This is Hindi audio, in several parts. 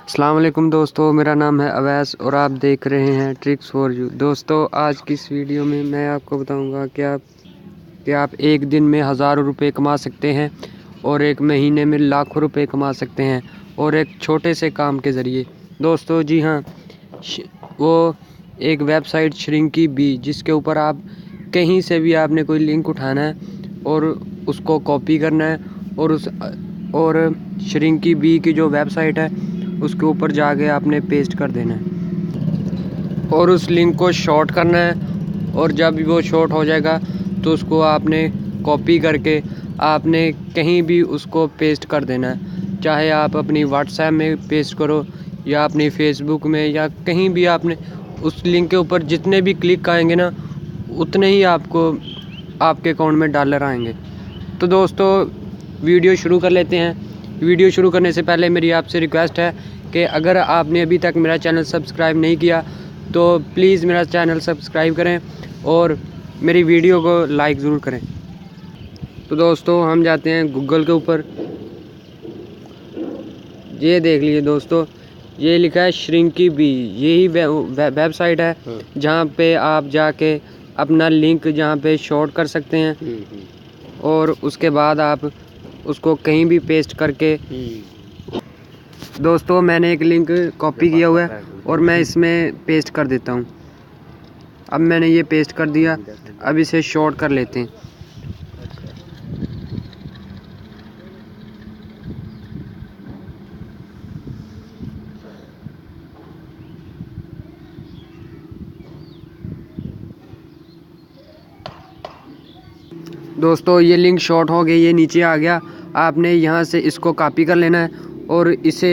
अस्सलाम वालेकुम दोस्तों, मेरा नाम है अवैस और आप देख रहे हैं ट्रिक्स फॉर यू। दोस्तों आज की इस वीडियो में मैं आपको बताऊंगा कि आप एक दिन में हज़ारों रुपए कमा सकते हैं और एक महीने में लाखों रुपए कमा सकते हैं और एक छोटे से काम के ज़रिए। दोस्तों जी हाँ, वो एक वेबसाइट श्रिंकी बी, जिसके ऊपर आप कहीं से भी आपने कोई लिंक उठाना है और उसको कॉपी करना है और श्रिंकी बी की जो वेबसाइट है उसके ऊपर जाके आपने पेस्ट कर देना है और उस लिंक को शॉर्ट करना है। और जब भी वो शॉर्ट हो जाएगा तो उसको आपने कॉपी करके आपने कहीं भी उसको पेस्ट कर देना है। चाहे आप अपनी व्हाट्सएप में पेस्ट करो या अपनी फेसबुक में या कहीं भी, आपने उस लिंक के ऊपर जितने भी क्लिक आएंगे ना, उतने ही आपको आपके अकाउंट में डॉलर आएंगे। तो दोस्तों वीडियो शुरू कर लेते हैं। वीडियो शुरू करने से पहले मेरी आपसे रिक्वेस्ट है कि अगर आपने अभी तक मेरा चैनल सब्सक्राइब नहीं किया तो प्लीज़ मेरा चैनल सब्सक्राइब करें और मेरी वीडियो को लाइक ज़रूर करें। तो दोस्तों हम जाते हैं गूगल के ऊपर। ये देख लीजिए दोस्तों, ये लिखा है श्रिंकी बी। यही वेबसाइट है जहाँ पे आप जाके अपना लिंक जहाँ पे शॉर्ट कर सकते हैं और उसके बाद आप उसको कहीं भी पेस्ट करके। दोस्तों मैंने एक लिंक कॉपी किया हुआ है और मैं इसमें पेस्ट कर देता हूँ। अब मैंने ये पेस्ट कर दिया, अब इसे शॉर्ट कर लेते हैं। दोस्तों ये लिंक शॉर्ट हो गई, ये नीचे आ गया। आपने यहाँ से इसको कॉपी कर लेना है और इसे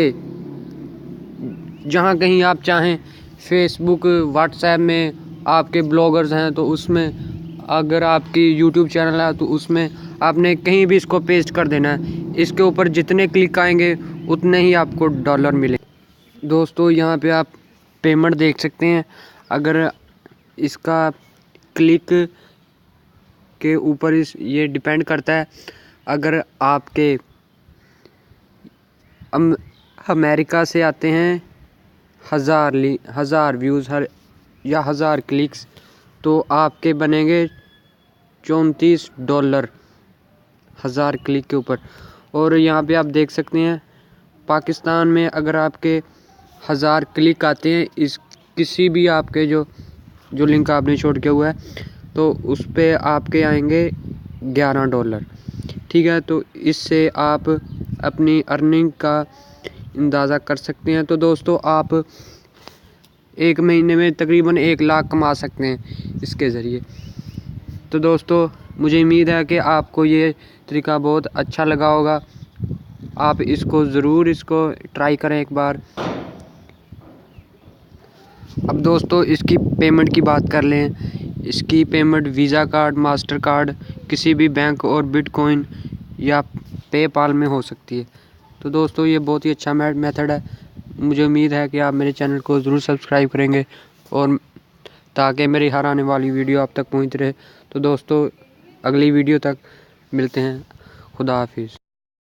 जहाँ कहीं आप चाहें, फेसबुक, व्हाट्सएप में, आपके ब्लॉगर्स हैं तो उसमें, अगर आपकी यूट्यूब चैनल है तो उसमें आपने कहीं भी इसको पेस्ट कर देना है। इसके ऊपर जितने क्लिक आएंगे उतने ही आपको डॉलर मिले। दोस्तों यहाँ पे आप पेमेंट देख सकते हैं। अगर इसका क्लिक के ऊपर ये डिपेंड करता है। अगर आपके अमेरिका से आते हैं हज़ार व्यूज़ या 1000 क्लिक्स, तो आपके बनेंगे $34 1000 क्लिक के ऊपर। और यहाँ पे आप देख सकते हैं पाकिस्तान में अगर आपके 1000 क्लिक आते हैं इस किसी भी आपके जो लिंक आपने शॉर्ट किया हुआ है तो उस पर आपके आएंगे $11। ठीक है, तो इससे आप अपनी अर्निंग का अंदाज़ा कर सकते हैं। तो दोस्तों आप एक महीने में तकरीबन 1 लाख कमा सकते हैं इसके ज़रिए। तो दोस्तों मुझे उम्मीद है कि आपको ये तरीका बहुत अच्छा लगा होगा। आप इसको ज़रूर ट्राई करें एक बार। अब दोस्तों इसकी पेमेंट की बात कर लें। इसकी payment visa card, master card, किसी भी बैंक और बिटकॉइन या पेपाल में हो सकती है। तो दोस्तों ये बहुत ही अच्छा मेथड है। मुझे उम्मीद है कि आप मेरे चैनल को ज़रूर सब्सक्राइब करेंगे और ताकि मेरी हर आने वाली वीडियो आप तक पहुंच रहे। तो दोस्तों अगली वीडियो तक मिलते हैं। खुदा हाफिज़।